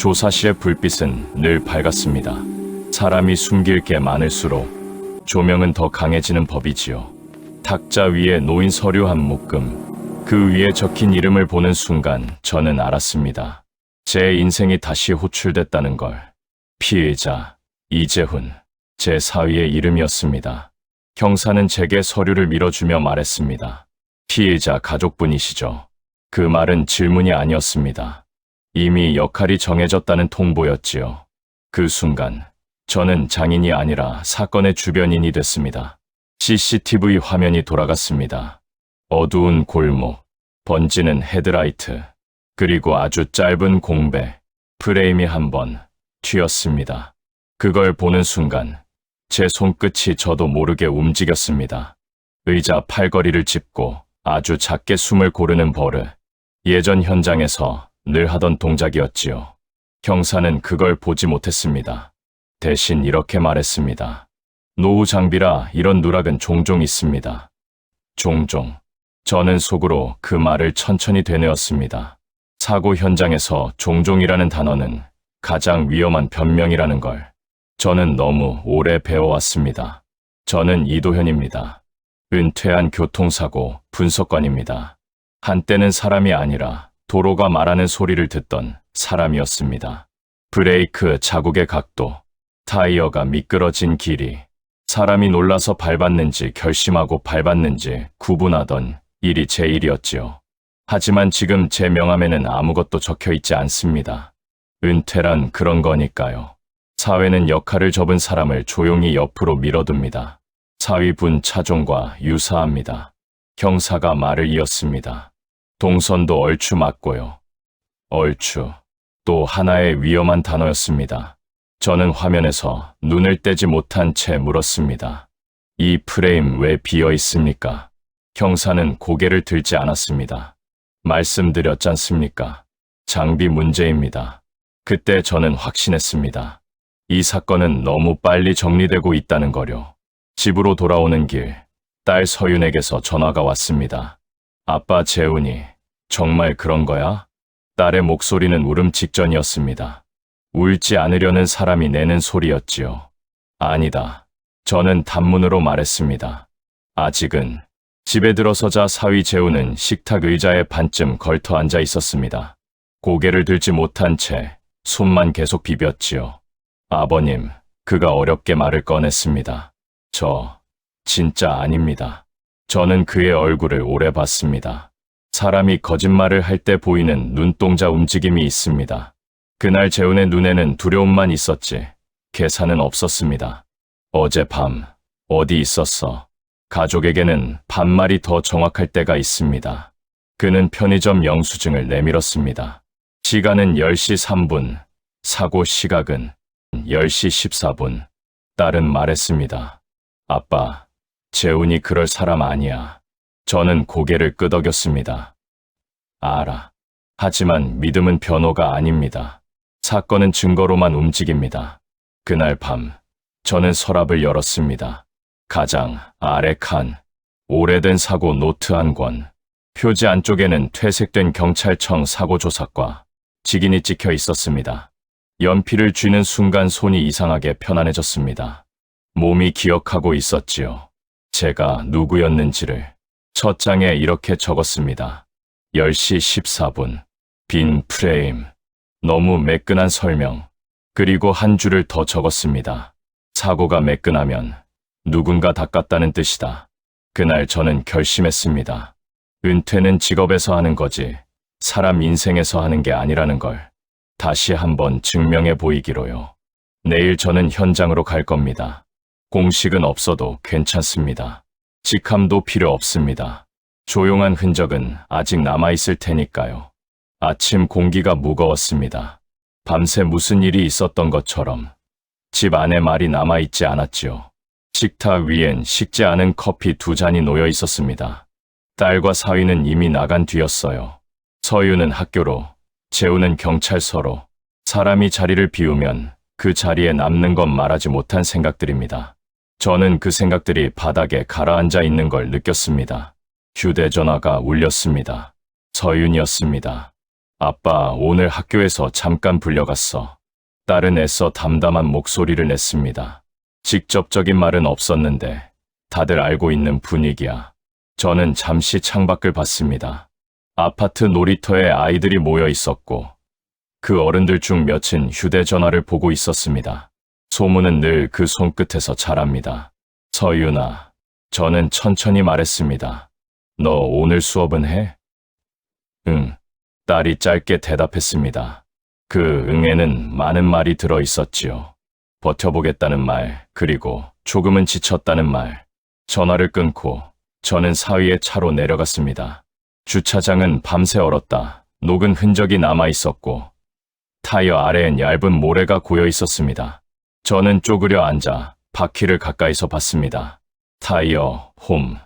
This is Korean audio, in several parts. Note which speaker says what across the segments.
Speaker 1: 조사실의 불빛은 늘 밝았습니다. 사람이 숨길 게 많을수록 조명은 더 강해지는 법이지요. 탁자 위에 놓인 서류 한 묶음, 그 위에 적힌 이름을 보는 순간 저는 알았습니다. 제 인생이 다시 호출됐다는 걸. 피의자 이재훈, 제 사위의 이름이었습니다. 형사는 제게 서류를 밀어주며 말했습니다. 피의자 가족분이시죠? 그 말은 질문이 아니었습니다. 이미 역할이 정해졌다는 통보였지요. 그 순간 저는 장인이 아니라 사건의 주변인이 됐습니다. CCTV 화면이 돌아갔습니다. 어두운 골목, 번지는 헤드라이트, 그리고 아주 짧은 공배, 프레임이 한 번 튀었습니다. 그걸 보는 순간 제 손끝이 저도 모르게 움직였습니다. 의자 팔걸이를 짚고 아주 작게 숨을 고르는 버릇, 예전 현장에서 늘 하던 동작이었지요. 형사는 그걸 보지 못했습니다. 대신 이렇게 말했습니다. 노후 장비라 이런 누락은 종종 있습니다. 종종. 저는 속으로 그 말을 천천히 되뇌었습니다. 사고 현장에서 종종이라는 단어는 가장 위험한 변명이라는 걸 저는 너무 오래 배워왔습니다. 저는 이도현입니다. 은퇴한 교통사고 분석관입니다. 한때는 사람이 아니라 도로가 말하는 소리를 듣던 사람이었습니다. 브레이크 자국의 각도, 타이어가 미끄러진 길이, 사람이 놀라서 밟았는지 결심하고 밟았는지 구분하던 일이 제 일이었지요. 하지만 지금 제 명함에는 아무것도 적혀 있지 않습니다. 은퇴란 그런 거니까요. 사회는 역할을 접은 사람을 조용히 옆으로 밀어둡니다. 사위분 차종과 유사합니다. 형사가 말을 이었습니다. 동선도 얼추 맞고요. 얼추. 또 하나의 위험한 단어였습니다. 저는 화면에서 눈을 떼지 못한 채 물었습니다. 이 프레임 왜 비어 있습니까? 형사는 고개를 들지 않았습니다. 말씀드렸지 않습니까? 장비 문제입니다. 그때 저는 확신했습니다. 이 사건은 너무 빨리 정리되고 있다는 거요. 집으로 돌아오는 길, 딸 서윤에게서 전화가 왔습니다. 아빠 재훈이, 정말 그런 거야? 딸의 목소리는 울음 직전이었습니다. 울지 않으려는 사람이 내는 소리였지요. 아니다. 저는 단문으로 말했습니다. 아직은. 집에 들어서자 사위 재훈은 식탁 의자에 반쯤 걸터 앉아 있었습니다. 고개를 들지 못한 채 손만 계속 비볐지요. 아버님, 그가 어렵게 말을 꺼냈습니다. 저, 진짜 아닙니다. 저는 그의 얼굴을 오래 봤습니다. 사람이 거짓말을 할 때 보이는 눈동자 움직임이 있습니다. 그날 재훈의 눈에는 두려움만 있었지 계산은 없었습니다. 어젯밤 어디 있었어? 가족에게는 반말이 더 정확할 때가 있습니다. 그는 편의점 영수증을 내밀었습니다. 시간은 10시 3분, 사고 시각은 10시 14분. 딸은 말했습니다. 아빠, 재훈이 그럴 사람 아니야. 저는 고개를 끄덕였습니다. 알아. 하지만 믿음은 변호가 아닙니다. 사건은 증거로만 움직입니다. 그날 밤, 저는 서랍을 열었습니다. 가장 아래 칸, 오래된 사고 노트 한 권, 표지 안쪽에는 퇴색된 경찰청 사고조사과 직인이 찍혀 있었습니다. 연필을 쥐는 순간 손이 이상하게 편안해졌습니다. 몸이 기억하고 있었지요. 제가 누구였는지를. 첫 장에 이렇게 적었습니다. 10시 14분. 빈 프레임. 너무 매끈한 설명. 그리고 한 줄을 더 적었습니다. 사고가 매끈하면 누군가 닦았다는 뜻이다. 그날 저는 결심했습니다. 은퇴는 직업에서 하는 거지 사람 인생에서 하는 게 아니라는 걸 다시 한번 증명해 보이기로요. 내일 저는 현장으로 갈 겁니다. 공식은 없어도 괜찮습니다. 직함도 필요 없습니다. 조용한 흔적은 아직 남아있을 테니까요. 아침 공기가 무거웠습니다. 밤새 무슨 일이 있었던 것처럼 집 안에 말이 남아있지 않았지요. 식탁 위엔 식지 않은 커피 2잔이 놓여 있었습니다. 딸과 사위는 이미 나간 뒤였어요. 서유는 학교로, 재훈은 경찰서로. 사람이 자리를 비우면 그 자리에 남는 건 말하지 못한 생각들입니다. 저는 그 생각들이 바닥에 가라앉아 있는 걸 느꼈습니다. 휴대전화가 울렸습니다. 서윤이었습니다. 아빠, 오늘 학교에서 잠깐 불려갔어. 딸은 애써 담담한 목소리를 냈습니다. 직접적인 말은 없었는데 다들 알고 있는 분위기야. 저는 잠시 창밖을 봤습니다. 아파트 놀이터에 아이들이 모여 있었고 그 어른들 중 몇은 휴대전화를 보고 있었습니다. 소문은 늘 그 손끝에서 자랍니다. 서윤아, 저는 천천히 말했습니다. 너 오늘 수업은 해? 응. 딸이 짧게 대답했습니다. 그 응에는 많은 말이 들어 있었지요. 버텨보겠다는 말, 그리고 조금은 지쳤다는 말. 전화를 끊고 저는 사위의 차로 내려갔습니다. 주차장은 밤새 얼었다. 녹은 흔적이 남아 있었고 타이어 아래엔 얇은 모래가 고여 있었습니다. 저는 쪼그려 앉아 바퀴를 가까이서 봤습니다. 타이어, 홈,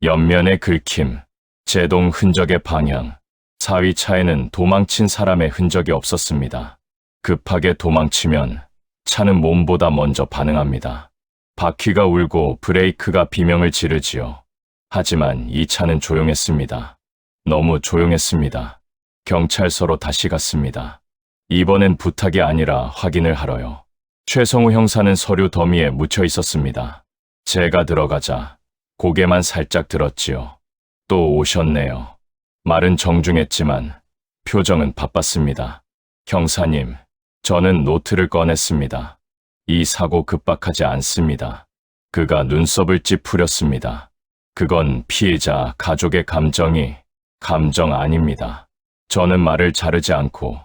Speaker 1: 옆면의 긁힘, 제동 흔적의 방향. 사위 차에는 도망친 사람의 흔적이 없었습니다. 급하게 도망치면 차는 몸보다 먼저 반응합니다. 바퀴가 울고 브레이크가 비명을 지르지요. 하지만 이 차는 조용했습니다. 너무 조용했습니다. 경찰서로 다시 갔습니다. 이번엔 부탁이 아니라 확인을 하러요. 최성우 형사는 서류 더미에 묻혀 있었습니다. 제가 들어가자 고개만 살짝 들었지요. 또 오셨네요. 말은 정중했지만 표정은 바빴습니다. 형사님, 저는 노트를 꺼냈습니다. 이 사고 급박하지 않습니다. 그가 눈썹을 찌푸렸습니다. 그건 피해자 가족의 감정 아닙니다. 저는 말을 자르지 않고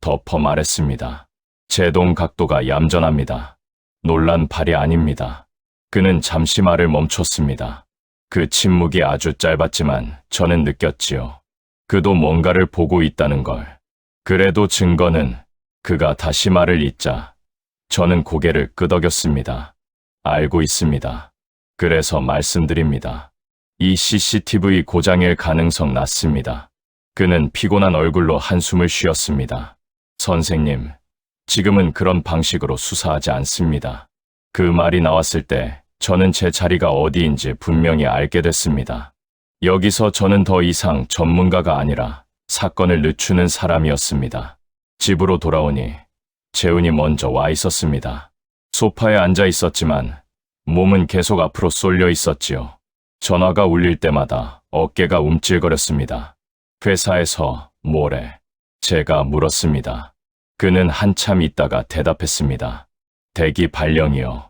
Speaker 1: 덮어 말했습니다. 제동 각도가 얌전합니다. 놀란 발이 아닙니다. 그는 잠시 말을 멈췄습니다. 그 침묵이 아주 짧았지만 저는 느꼈지요. 그도 뭔가를 보고 있다는 걸. 그래도 증거는 그가 다시 말을 잇자 저는 고개를 끄덕였습니다. 알고 있습니다. 그래서 말씀드립니다. 이 CCTV 고장일 가능성 낮습니다. 그는 피곤한 얼굴로 한숨을 쉬었습니다. 선생님, 지금은 그런 방식으로 수사하지 않습니다. 그 말이 나왔을 때 저는 제 자리가 어디인지 분명히 알게 됐습니다. 여기서 저는 더 이상 전문가가 아니라 사건을 늦추는 사람이었습니다. 집으로 돌아오니 재훈이 먼저 와 있었습니다. 소파에 앉아 있었지만 몸은 계속 앞으로 쏠려 있었지요. 전화가 울릴 때마다 어깨가 움찔거렸습니다. 회사에서 뭐래? 제가 물었습니다. 그는 한참 있다가 대답했습니다. 대기 발령이요.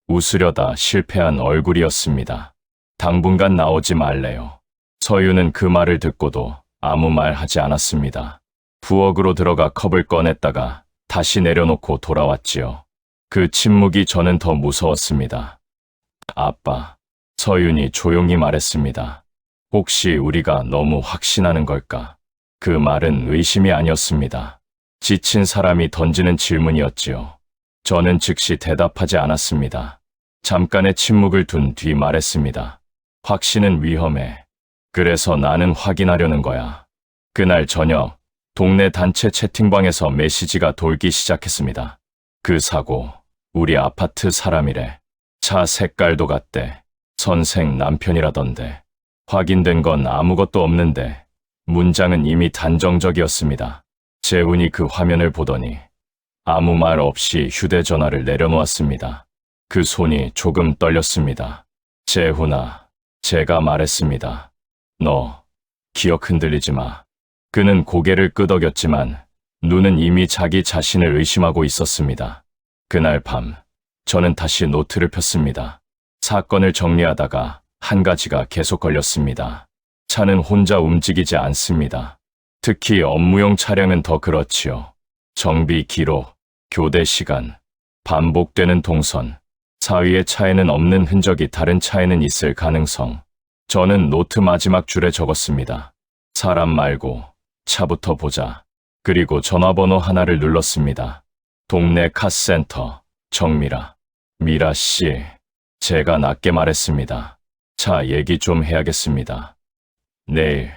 Speaker 1: 웃으려다 실패한 얼굴이었습니다. 당분간 나오지 말래요. 서유는 그 말을 듣고도 아무 말 하지 않았습니다. 부엌으로 들어가 컵을 꺼냈다가 다시 내려놓고 돌아왔지요. 그 침묵이 저는 더 무서웠습니다. 아빠, 서윤이 조용히 말했습니다. 혹시 우리가 너무 확신하는 걸까? 그 말은 의심이 아니었습니다. 지친 사람이 던지는 질문이었지요. 저는 즉시 대답하지 않았습니다. 잠깐의 침묵을 둔 뒤 말했습니다. 확신은 위험해. 그래서 나는 확인하려는 거야. 그날 저녁, 동네 단체 채팅방에서 메시지가 돌기 시작했습니다. 그 사고, 우리 아파트 사람이래. 차 색깔도 같대. 선생 남편이라던데. 확인된 건 아무것도 없는데 문장은 이미 단정적이었습니다. 재훈이 그 화면을 보더니 아무 말 없이 휴대전화를 내려놓았습니다. 그 손이 조금 떨렸습니다. 재훈아, 제가 말했습니다. 너 기억 흔들리지 마. 그는 고개를 끄덕였지만 눈은 이미 자기 자신을 의심하고 있었습니다. 그날 밤 저는 다시 노트를 폈습니다. 사건을 정리하다가 한 가지가 계속 걸렸습니다. 차는 혼자 움직이지 않습니다. 특히 업무용 차량은 더 그렇지요. 정비 기록, 교대 시간, 반복되는 동선, 사위의 차에는 없는 흔적이 다른 차에는 있을 가능성. 저는 노트 마지막 줄에 적었습니다. 사람 말고 차부터 보자. 그리고 전화번호 하나를 눌렀습니다. 동네 카센터, 정미라. 미라 씨, 제가 낮게 말했습니다. 차 얘기 좀 해야겠습니다. 내일.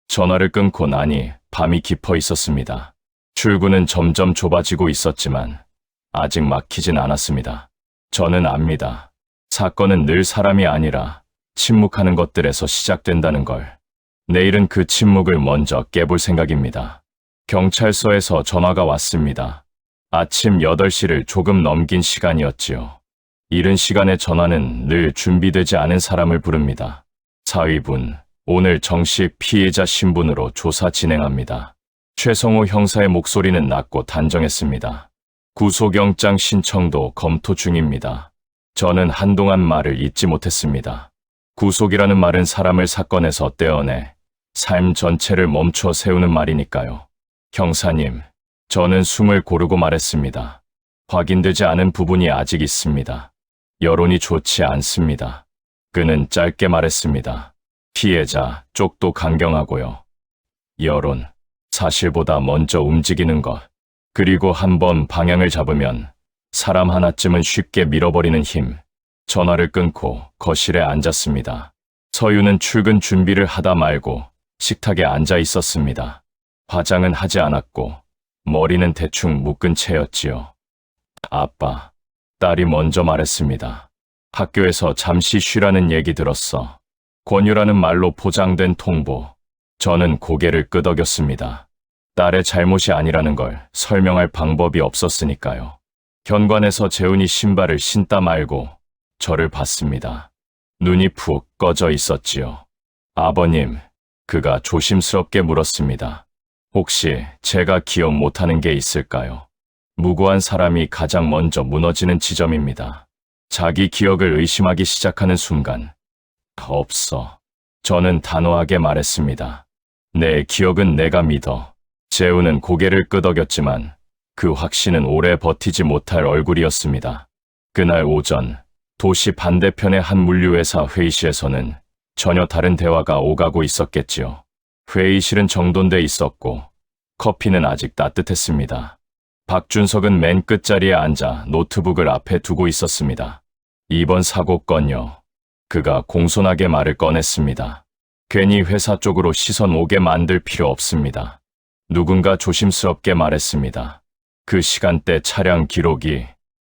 Speaker 1: 전화를 끊고 나니 밤이 깊어 있었습니다. 출구는 점점 좁아지고 있었지만 아직 막히진 않았습니다. 저는 압니다. 사건은 늘 사람이 아니라 침묵하는 것들에서 시작된다는 걸. 내일은 그 침묵을 먼저 깨볼 생각입니다. 경찰서에서 전화가 왔습니다. 아침 8시를 조금 넘긴 시간이었지요. 이른 시간에 전화는 늘 준비되지 않은 사람을 부릅니다. 사위분, 오늘 정식 피해자 신분으로 조사 진행합니다. 최성호 형사의 목소리는 낮고 단정했습니다. 구속영장 신청도 검토 중입니다. 저는 한동안 말을 잇지 못했습니다. 구속이라는 말은 사람을 사건에서 떼어내 삶 전체를 멈춰 세우는 말이니까요. 형사님, 저는 숨을 고르고 말했습니다. 확인되지 않은 부분이 아직 있습니다. 여론이 좋지 않습니다. 그는 짧게 말했습니다. 피해자 쪽도 강경하고요. 여론, 사실보다 먼저 움직이는 것, 그리고 한번 방향을 잡으면 사람 하나쯤은 쉽게 밀어버리는 힘. 전화를 끊고 거실에 앉았습니다. 서유는 출근 준비를 하다 말고 식탁에 앉아 있었습니다. 화장은 하지 않았고 머리는 대충 묶은 채였지요. 아빠, 딸이 먼저 말했습니다. 학교에서 잠시 쉬라는 얘기 들었어. 권유라는 말로 포장된 통보. 저는 고개를 끄덕였습니다. 딸의 잘못이 아니라는 걸 설명할 방법이 없었으니까요. 현관에서 재훈이 신발을 신다 말고 저를 봤습니다. 눈이 푹 꺼져 있었지요. 아버님, 그가 조심스럽게 물었습니다. 혹시 제가 기억 못하는 게 있을까요? 무고한 사람이 가장 먼저 무너지는 지점입니다. 자기 기억을 의심하기 시작하는 순간, 없어. 저는 단호하게 말했습니다. 내 기억은 내가 믿어. 재훈은 고개를 끄덕였지만 그 확신은 오래 버티지 못할 얼굴이었습니다. 그날 오전, 도시 반대편의 한 물류회사 회의실에서는 전혀 다른 대화가 오가고 있었겠지요. 회의실은 정돈돼 있었고 커피는 아직 따뜻했습니다. 박준석은 맨 끝자리에 앉아 노트북을 앞에 두고 있었습니다. 이번 사고 건요. 그가 공손하게 말을 꺼냈습니다. 괜히 회사 쪽으로 시선 오게 만들 필요 없습니다. 누군가 조심스럽게 말했습니다. 그 시간대 차량 기록이.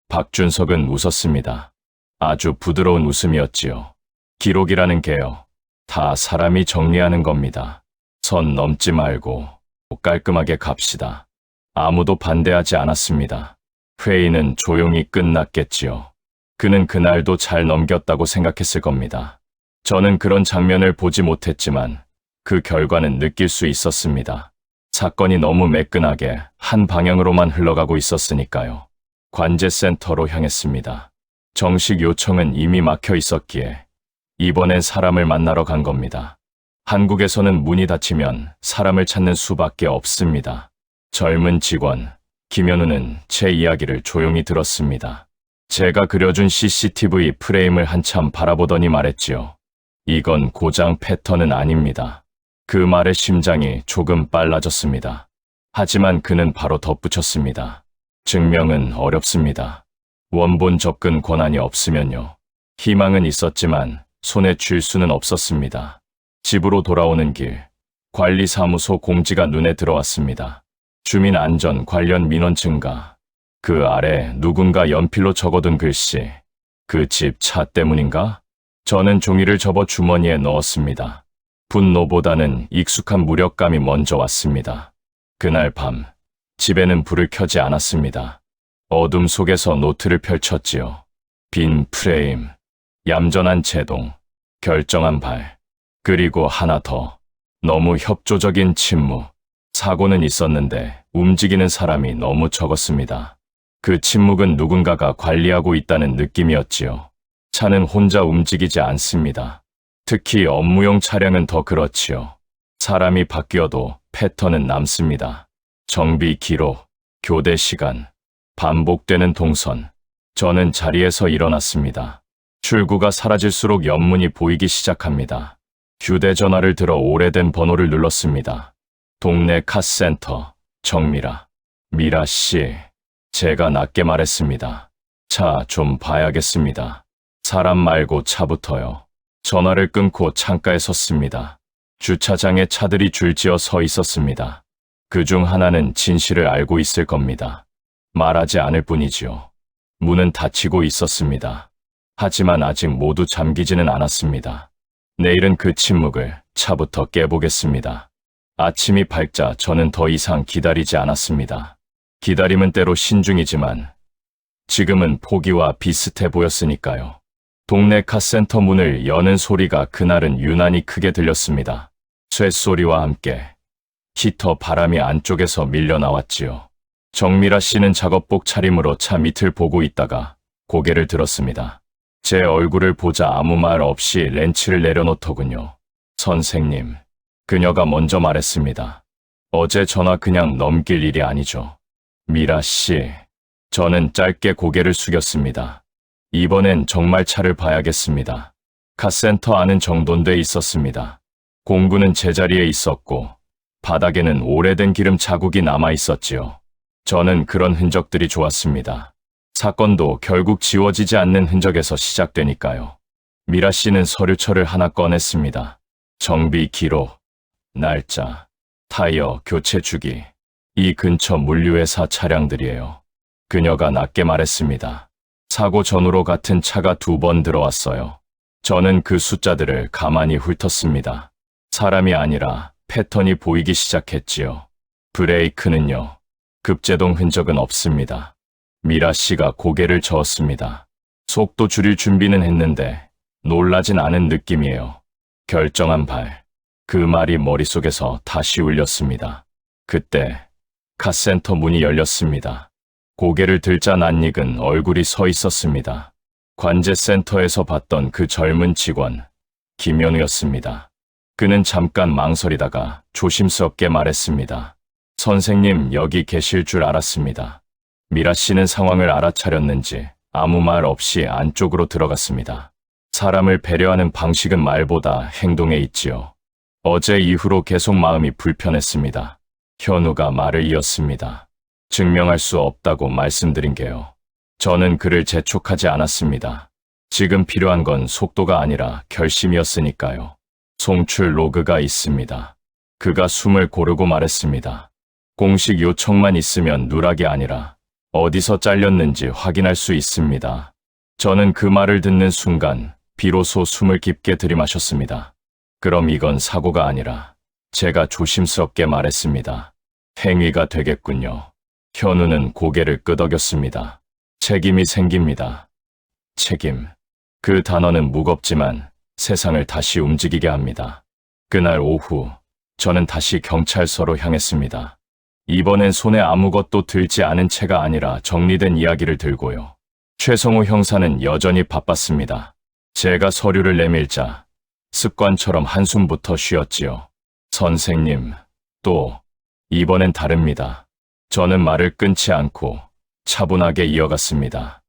Speaker 1: 박준석은 웃었습니다. 아주 부드러운 웃음이었지요. 기록이라는 게요. 다 사람이 정리하는 겁니다. 선 넘지 말고 깔끔하게 갑시다. 아무도 반대하지 않았습니다. 회의는 조용히 끝났겠지요. 그는 그날도 잘 넘겼다고 생각했을 겁니다. 저는 그런 장면을 보지 못했지만 그 결과는 느낄 수 있었습니다. 사건이 너무 매끈하게 한 방향으로만 흘러가고 있었으니까요. 관제센터로 향했습니다. 정식 요청은 이미 막혀 있었기에 이번엔 사람을 만나러 간 겁니다. 한국에서는 문이 닫히면 사람을 찾는 수밖에 없습니다. 젊은 직원, 김현우는 제 이야기를 조용히 들었습니다. 제가 그려준 CCTV 프레임을 한참 바라보더니 말했지요. 이건 고장 패턴은 아닙니다. 그 말에 심장이 조금 빨라졌습니다. 하지만 그는 바로 덧붙였습니다. 증명은 어렵습니다. 원본 접근 권한이 없으면요. 희망은 있었지만 손에 쥘 수는 없었습니다. 집으로 돌아오는 길, 관리사무소 공지가 눈에 들어왔습니다. 주민 안전 관련 민원 증가. 그 아래 누군가 연필로 적어둔 글씨. 그 집 차 때문인가? 저는 종이를 접어 주머니에 넣었습니다. 분노보다는 익숙한 무력감이 먼저 왔습니다. 그날 밤, 집에는 불을 켜지 않았습니다. 어둠 속에서 노트를 펼쳤지요. 빈 프레임, 얌전한 제동, 결정한 발, 그리고 하나 더, 너무 협조적인 침묵. 사고는 있었는데 움직이는 사람이 너무 적었습니다. 그 침묵은 누군가가 관리하고 있다는 느낌이었지요. 차는 혼자 움직이지 않습니다. 특히 업무용 차량은 더 그렇지요. 사람이 바뀌어도 패턴은 남습니다. 정비 기록, 교대 시간, 반복되는 동선. 저는 자리에서 일어났습니다. 출구가 사라질수록 옆문이 보이기 시작합니다. 휴대전화를 들어 오래된 번호를 눌렀습니다. 동네 카센터, 정미라. 미라 씨, 제가 낮게 말했습니다. 차 좀 봐야겠습니다. 사람 말고 차부터요. 전화를 끊고 창가에 섰습니다. 주차장에 차들이 줄지어 서 있었습니다. 그중 하나는 진실을 알고 있을 겁니다. 말하지 않을 뿐이지요. 문은 닫히고 있었습니다. 하지만 아직 모두 잠기지는 않았습니다. 내일은 그 침묵을 차부터 깨보겠습니다. 아침이 밝자 저는 더 이상 기다리지 않았습니다. 기다림은 때로 신중이지만 지금은 포기와 비슷해 보였으니까요. 동네 카센터 문을 여는 소리가 그날은 유난히 크게 들렸습니다. 쇳소리와 함께 히터 바람이 안쪽에서 밀려 나왔지요. 정미라 씨는 작업복 차림으로 차 밑을 보고 있다가 고개를 들었습니다. 제 얼굴을 보자 아무 말 없이 렌치를 내려놓더군요. 선생님, 그녀가 먼저 말했습니다. 어제 전화 그냥 넘길 일이 아니죠. 미라 씨, 저는 짧게 고개를 숙였습니다. 이번엔 정말 차를 봐야겠습니다. 카센터 안은 정돈돼 있었습니다. 공구는 제자리에 있었고 바닥에는 오래된 기름 자국이 남아 있었지요. 저는 그런 흔적들이 좋았습니다. 사건도 결국 지워지지 않는 흔적에서 시작되니까요. 미라 씨는 서류철을 하나 꺼냈습니다. 정비 기록, 날짜, 타이어 교체 주기, 이 근처 물류회사 차량들이에요. 그녀가 낮게 말했습니다. 사고 전후로 같은 차가 2번 들어왔어요. 저는 그 숫자들을 가만히 훑었습니다. 사람이 아니라 패턴이 보이기 시작했지요. 브레이크는요. 급제동 흔적은 없습니다. 미라 씨가 고개를 저었습니다. 속도 줄일 준비는 했는데 놀라진 않은 느낌이에요. 결정한 발. 그 말이 머릿속에서 다시 울렸습니다. 그때 카센터 문이 열렸습니다. 고개를 들자 낯익은 얼굴이 서 있었습니다. 관제센터에서 봤던 그 젊은 직원, 김현우였습니다. 그는 잠깐 망설이다가 조심스럽게 말했습니다. 선생님, 여기 계실 줄 알았습니다. 미라 씨는 상황을 알아차렸는지 아무 말 없이 안쪽으로 들어갔습니다. 사람을 배려하는 방식은 말보다 행동에 있지요. 어제 이후로 계속 마음이 불편했습니다. 현우가 말을 이었습니다. 증명할 수 없다고 말씀드린 게요. 저는 그를 재촉하지 않았습니다. 지금 필요한 건 속도가 아니라 결심이었으니까요. 송출 로그가 있습니다. 그가 숨을 고르고 말했습니다. 공식 요청만 있으면 누락이 아니라 어디서 잘렸는지 확인할 수 있습니다. 저는 그 말을 듣는 순간 비로소 숨을 깊게 들이마셨습니다. 그럼 이건 사고가 아니라 제가 조심스럽게 말했습니다. 행위가 되겠군요. 현우는 고개를 끄덕였습니다. 책임이 생깁니다. 책임. 그 단어는 무겁지만 세상을 다시 움직이게 합니다. 그날 오후 저는 다시 경찰서로 향했습니다. 이번엔 손에 아무것도 들지 않은 채가 아니라 정리된 이야기를 들고요. 최성우 형사는 여전히 바빴습니다. 제가 서류를 내밀자 습관처럼 한숨부터 쉬었지요. 선생님, 또 이번엔 다릅니다. 저는 말을 끊지 않고 차분하게 이어갔습니다.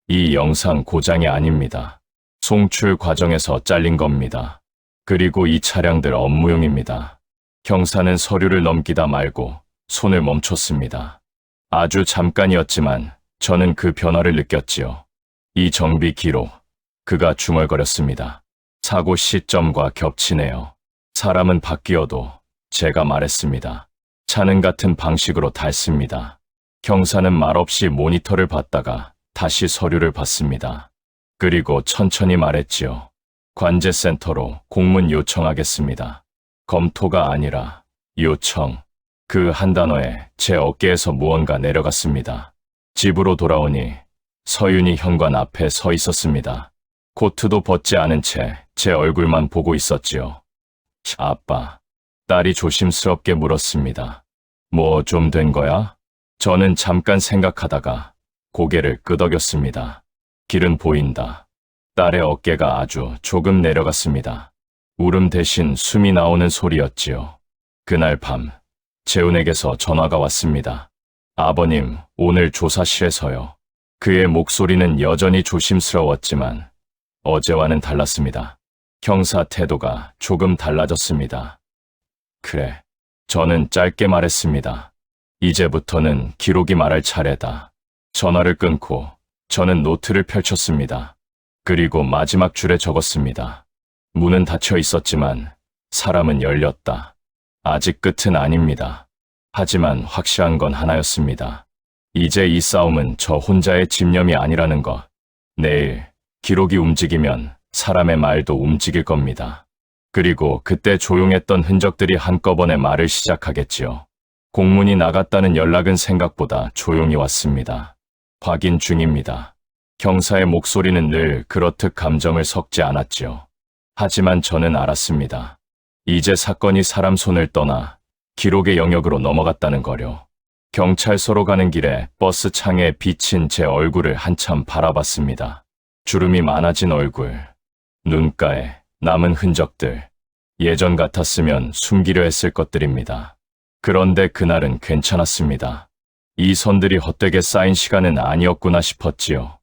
Speaker 1: 이 영상 고장이 아닙니다. 송출 과정에서 잘린 겁니다. 그리고 이 차량들 업무용입니다. 형사는 서류를 넘기다 말고 손을 멈췄습니다. 아주 잠깐이었지만 저는 그 변화를 느꼈지요. 이 정비 기록, 그가 중얼거렸습니다. 사고 시점과 겹치네요. 사람은 바뀌어도 제가 말했습니다. 차는 같은 방식으로 닳습니다. 형사는 말없이 모니터를 봤다가 다시 서류를 봤습니다. 그리고 천천히 말했지요. 관제센터로 공문 요청하겠습니다. 검토가 아니라 요청. 그 한 단어에 제 어깨에서 무언가 내려갔습니다. 집으로 돌아오니 서윤이 현관 앞에 서 있었습니다. 코트도 벗지 않은 채 제 얼굴만 보고 있었지요. 아빠, 딸이 조심스럽게 물었습니다. 뭐 좀 된 거야? 저는 잠깐 생각하다가 고개를 끄덕였습니다. 길은 보인다. 딸의 어깨가 아주 조금 내려갔습니다. 울음 대신 숨이 나오는 소리였지요. 그날 밤 재훈에게서 전화가 왔습니다. 아버님, 오늘 조사실에서요. 그의 목소리는 여전히 조심스러웠지만 어제와는 달랐습니다. 형사 태도가 조금 달라졌습니다. 그래, 저는 짧게 말했습니다. 이제부터는 기록이 말할 차례다. 전화를 끊고 저는 노트를 펼쳤습니다. 그리고 마지막 줄에 적었습니다. 문은 닫혀 있었지만 사람은 열렸다. 아직 끝은 아닙니다. 하지만 확실한 건 하나였습니다. 이제 이 싸움은 저 혼자의 집념이 아니라는 것. 내일 기록이 움직이면 사람의 말도 움직일 겁니다. 그리고 그때 조용했던 흔적들이 한꺼번에 말을 시작하겠지요. 공문이 나갔다는 연락은 생각보다 조용히 왔습니다. 확인 중입니다. 경사의 목소리는 늘 그렇듯 감정을 섞지 않았지요. 하지만 저는 알았습니다. 이제 사건이 사람 손을 떠나 기록의 영역으로 넘어갔다는 거요. 경찰서로 가는 길에 버스 창에 비친 제 얼굴을 한참 바라봤습니다. 주름이 많아진 얼굴, 눈가에 남은 흔적들, 예전 같았으면 숨기려 했을 것들입니다. 그런데 그날은 괜찮았습니다. 이 선들이 헛되게 쌓인 시간은 아니었구나 싶었지요.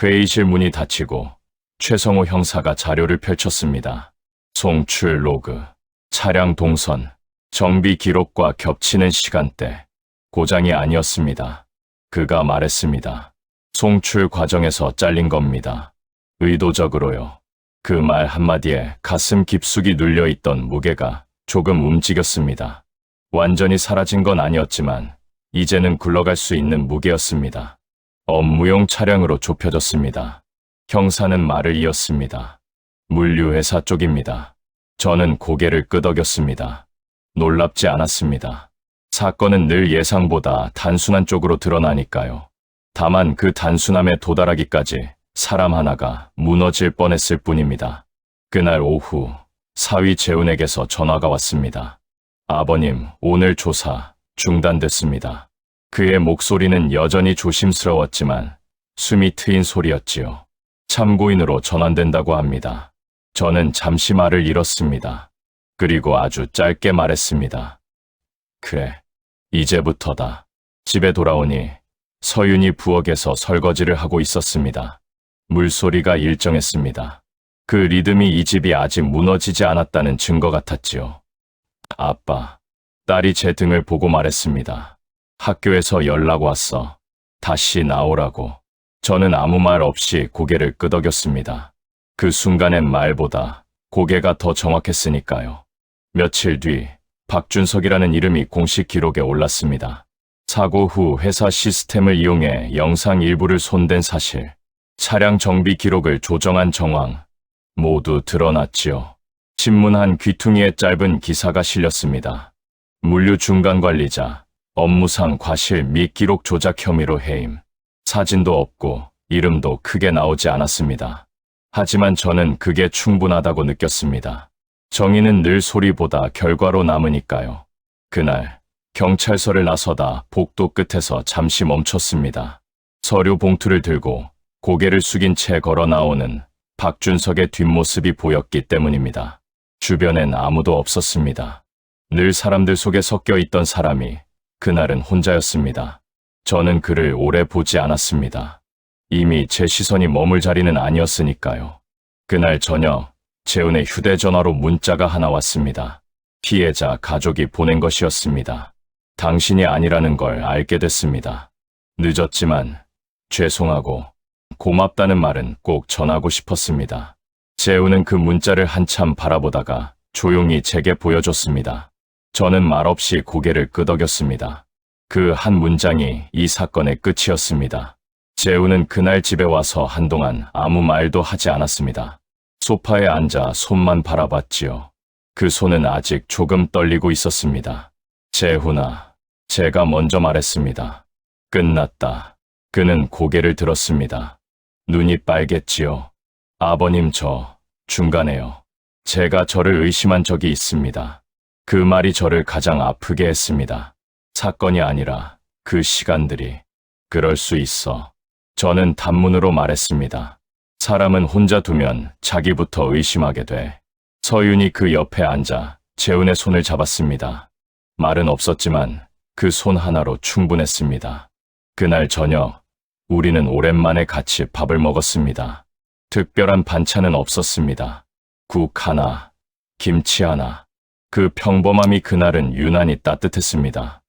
Speaker 1: 회의실 문이 닫히고 최성호 형사가 자료를 펼쳤습니다. 송출 로그, 차량 동선, 정비 기록과 겹치는 시간대, 고장이 아니었습니다. 그가 말했습니다. 송출 과정에서 잘린 겁니다. 의도적으로요. 그 말 한마디에 가슴 깊숙이 눌려있던 무게가 조금 움직였습니다. 완전히 사라진 건 아니었지만 이제는 굴러갈 수 있는 무게였습니다. 업무용 차량으로 좁혀졌습니다. 형사는 말을 이었습니다. 물류회사 쪽입니다. 저는 고개를 끄덕였습니다. 놀랍지 않았습니다. 사건은 늘 예상보다 단순한 쪽으로 드러나니까요. 다만 그 단순함에 도달하기까지 사람 하나가 무너질 뻔했을 뿐입니다. 그날 오후 사위 재훈에게서 전화가 왔습니다. 아버님, 오늘 조사 중단됐습니다. 그의 목소리는 여전히 조심스러웠지만 숨이 트인 소리였지요. 참고인으로 전환된다고 합니다. 저는 잠시 말을 잃었습니다. 그리고 아주 짧게 말했습니다. 그래, 이제부터다. 집에 돌아오니 서윤이 부엌에서 설거지를 하고 있었습니다. 물소리가 일정했습니다. 그 리듬이 이 집이 아직 무너지지 않았다는 증거 같았지요. 아빠, 딸이 제 등을 보고 말했습니다. 학교에서 연락 왔어. 다시 나오라고. 저는 아무 말 없이 고개를 끄덕였습니다. 그 순간엔 말보다 고개가 더 정확했으니까요. 며칠 뒤 박준석이라는 이름이 공식 기록에 올랐습니다. 사고 후 회사 시스템을 이용해 영상 일부를 손댄 사실, 차량 정비 기록을 조정한 정황, 모두 드러났지요. 신문 한 귀퉁이에 짧은 기사가 실렸습니다. 물류 중간 관리자, 업무상 과실 및 기록 조작 혐의로 해임. 사진도 없고 이름도 크게 나오지 않았습니다. 하지만 저는 그게 충분하다고 느꼈습니다. 정의는 늘 소리보다 결과로 남으니까요. 그날 경찰서를 나서다 복도 끝에서 잠시 멈췄습니다. 서류 봉투를 들고 고개를 숙인 채 걸어 나오는 박준석의 뒷모습이 보였기 때문입니다. 주변엔 아무도 없었습니다. 늘 사람들 속에 섞여 있던 사람이 그날은 혼자였습니다. 저는 그를 오래 보지 않았습니다. 이미 제 시선이 머물 자리는 아니었으니까요. 그날 저녁 재훈의 휴대전화로 문자가 하나 왔습니다. 피해자 가족이 보낸 것이었습니다. 당신이 아니라는 걸 알게 됐습니다. 늦었지만 죄송하고 고맙다는 말은 꼭 전하고 싶었습니다. 재훈은 그 문자를 한참 바라보다가 조용히 제게 보여줬습니다. 저는 말없이 고개를 끄덕였습니다. 그 한 문장이 이 사건의 끝이었습니다. 재훈은 그날 집에 와서 한동안 아무 말도 하지 않았습니다. 소파에 앉아 손만 바라봤지요. 그 손은 아직 조금 떨리고 있었습니다. 재훈아, 제가 먼저 말했습니다. 끝났다. 그는 고개를 들었습니다. 눈이 빨갰지요. 아버님, 저 중간에요. 제가 저를 의심한 적이 있습니다. 그 말이 저를 가장 아프게 했습니다. 사건이 아니라 그 시간들이. 그럴 수 있어. 저는 단문으로 말했습니다. 사람은 혼자 두면 자기부터 의심하게 돼. 서윤이 그 옆에 앉아 재훈의 손을 잡았습니다. 말은 없었지만 그 손 하나로 충분했습니다. 그날 저녁 우리는 오랜만에 같이 밥을 먹었습니다. 특별한 반찬은 없었습니다. 국 하나, 김치 하나. 그 평범함이 그날은 유난히 따뜻했습니다.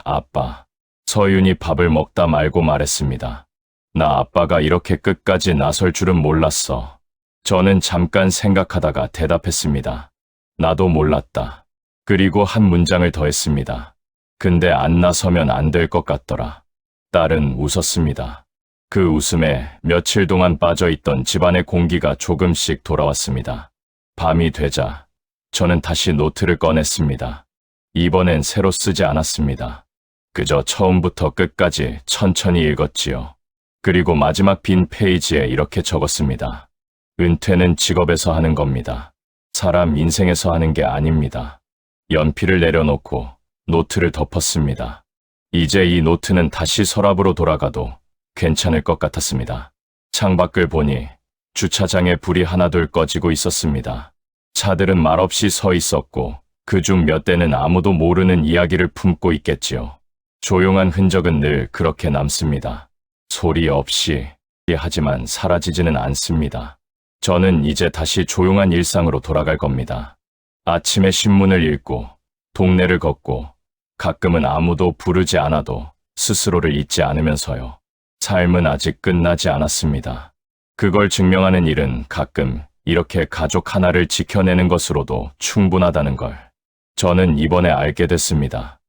Speaker 1: 아빠, 서윤이 밥을 먹다 말고 말했습니다. 나 아빠가 이렇게 끝까지 나설 줄은 몰랐어. 저는 잠깐 생각하다가 대답했습니다. 나도 몰랐다. 그리고 한 문장을 더했습니다. 근데 안 나서면 안 될 것 같더라. 딸은 웃었습니다. 그 웃음에 며칠 동안 빠져있던 집안의 공기가 조금씩 돌아왔습니다. 밤이 되자 저는 다시 노트를 꺼냈습니다. 이번엔 새로 쓰지 않았습니다. 그저 처음부터 끝까지 천천히 읽었지요. 그리고 마지막 빈 페이지에 이렇게 적었습니다. 은퇴는 직업에서 하는 겁니다. 사람 인생에서 하는 게 아닙니다. 연필을 내려놓고 노트를 덮었습니다. 이제 이 노트는 다시 서랍으로 돌아가도 괜찮을 것 같았습니다. 창밖을 보니 주차장에 불이 하나둘 꺼지고 있었습니다. 차들은 말없이 서 있었고 그중 몇 대는 아무도 모르는 이야기를 품고 있겠지요. 조용한 흔적은 늘 그렇게 남습니다. 소리 없이, 하지만 사라지지는 않습니다. 저는 이제 다시 조용한 일상으로 돌아갈 겁니다. 아침에 신문을 읽고 동네를 걷고 가끔은 아무도 부르지 않아도 스스로를 잊지 않으면서요. 삶은 아직 끝나지 않았습니다. 그걸 증명하는 일은 가끔 이렇게 가족 하나를 지켜내는 것으로도 충분하다는 걸 저는 이번에 알게 됐습니다.